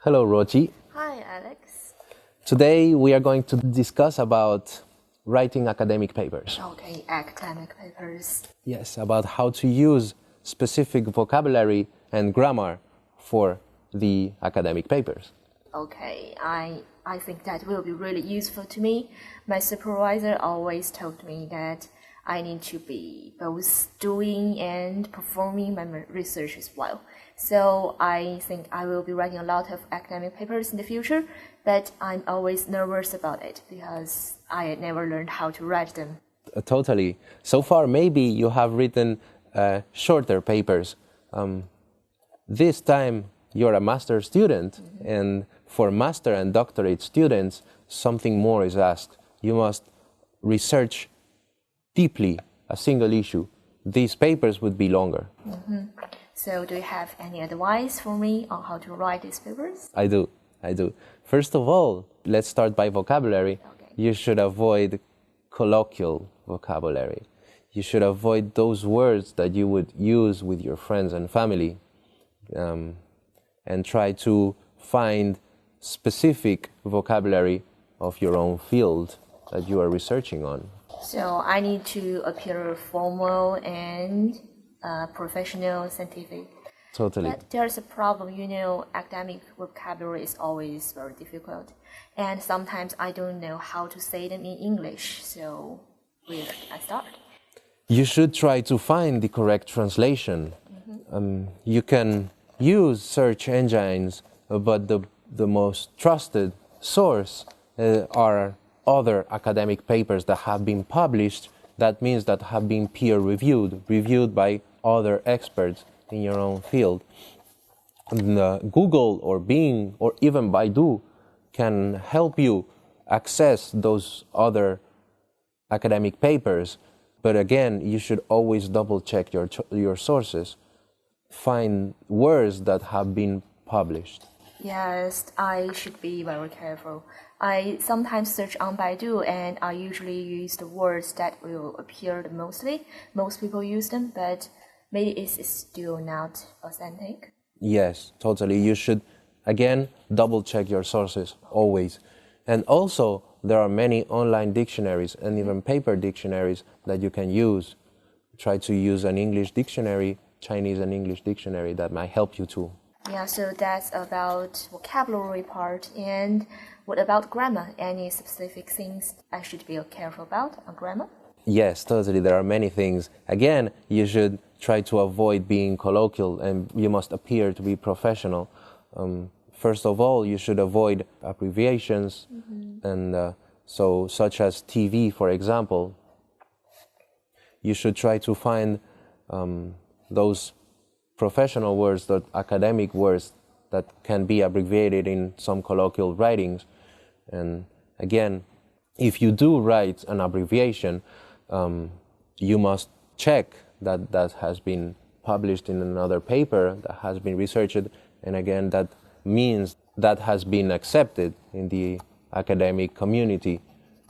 Hello, Roji. Hi, Alex. Today we are going to discuss about writing academic papers. Okay, academic papers. Yes, about how to use specific vocabulary and grammar for the academic papers. Okay, I think that will be really useful to me. My supervisor always told me that I need to be both doing and performing my research as well. So I think I will be writing a lot of academic papers in the future, but I'm always nervous about it because I never learned how to write them. Totally. So far, maybe you have written shorter papers. This time, you're a master student, and for master and doctorate students, something more is asked. You must research deeply a single issue. These papers would be longer. So do you have any advice for me on how to write these papers? I do. First of all, let's start by vocabulary. Okay. You should avoid colloquial vocabulary. You should avoid those words that you would use with your friends and family, and try to find specific vocabulary of your own field that you are researching on. So I need to appear formal and professional, scientific. Totally. But there's a problem, academic vocabulary is always very difficult. And sometimes I don't know how to say them in English. So where can I start? You should try to find the correct translation. You can use search engines, but the most trusted source are other academic papers that have been published. That means that have been reviewed by other experts in your own field. And, Google or Bing or even Baidu can help you access those other academic papers. But again, you should always double check your sources. Find words that have been published. Yes, I should be very careful. I sometimes search on Baidu and I usually use the words that will appear the mostly. Most people use them, but maybe it's still not authentic. Yes, totally. You should, again, double check your sources always. And also, there are many online dictionaries and even paper dictionaries that you can use. Try to use an English dictionary, Chinese and English dictionary, that might help you too. Yeah, so that's about vocabulary part. And what about grammar? Any specific things I should be careful about on grammar? Yes, totally. There are many things. Again, you should try to avoid being colloquial and you must appear to be professional. First of all, you should avoid abbreviations, and so such as TV, for example. You should try to find those professional words, the academic words that can be abbreviated in some colloquial writings. And again, if you do write an abbreviation, you must check that that has been published in another paper, that has been researched, and again, that means that has been accepted in the academic community,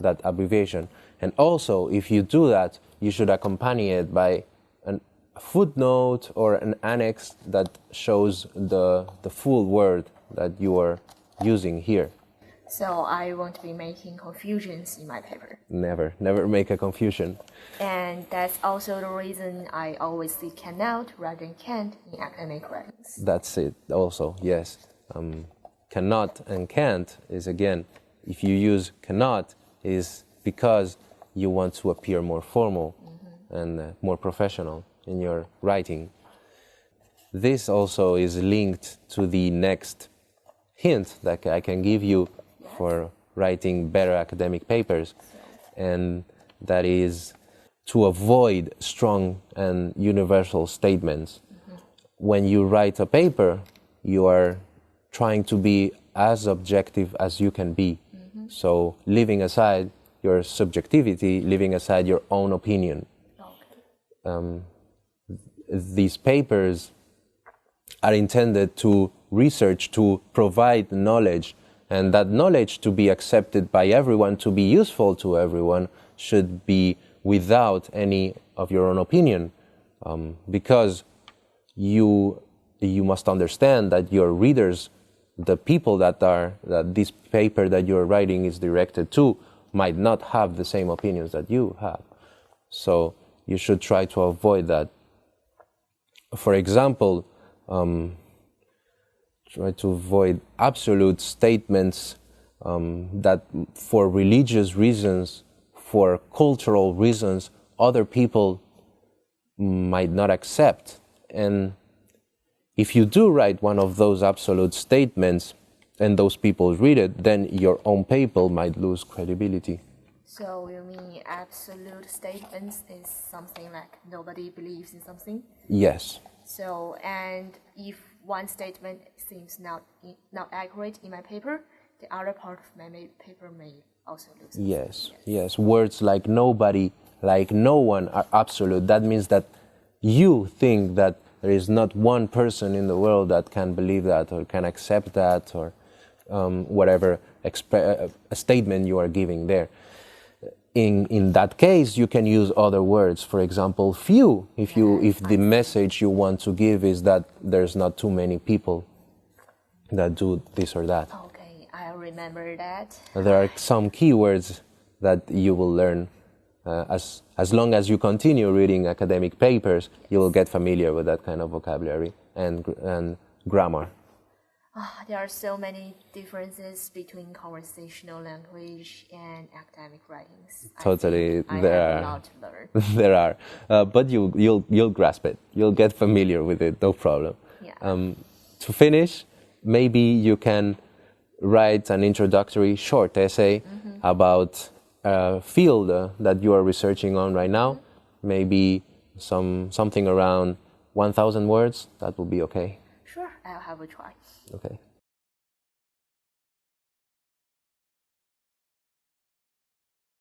that abbreviation. And also, if you do that, you should accompany it by a footnote or an annex that shows the full word that you are using here. So I won't be making confusions in my paper. Never make a confusion. And that's also the reason I always say cannot rather than can't in academic writings. That's it also, yes. Cannot and can't is, again, if you use cannot, is because you want to appear more formal and more professional in your writing. This also is linked to the next hint that I can give you for writing better academic papers, and that is to avoid strong and universal statements. When you write a paper, you are trying to be as objective as you can be. So leaving aside your subjectivity, leaving aside your own opinion. These papers are intended to research, to provide knowledge, and that knowledge to be accepted by everyone, to be useful to everyone, should be without any of your own opinion, because you must understand that your readers the people that this paper that you're writing is directed to might not have the same opinions that you have. So you should try to avoid that. For example, try to avoid absolute statements that for religious reasons, for cultural reasons, other people might not accept. And if you do write one of those absolute statements and those people read it, then your own paper might lose credibility. So you mean absolute statements is something like nobody believes in something? Yes. So, and if one statement seems not accurate in my paper, the other part of my paper may also lose. Yes. Words like nobody, like no one are absolute. That means that you think that there is not one person in the world that can believe that or can accept that or whatever a statement you are giving there. In that case, you can use other words. For example, few. If the message you want to give is that there's not too many people that do this or that. Okay, I'll remember that. There are some keywords that you will learn. As long as you continue reading academic papers, you will get familiar with that kind of vocabulary and grammar. There are so many differences between conversational language and academic writings. Totally, I have a lot to learn. There are, but you'll grasp it. You'll get familiar with it, no problem. Yeah. To finish, maybe you can write an introductory short essay about a field that you are researching on right now. Maybe something around 1,000 words. That will be okay. Sure, I'll have a try. Okay.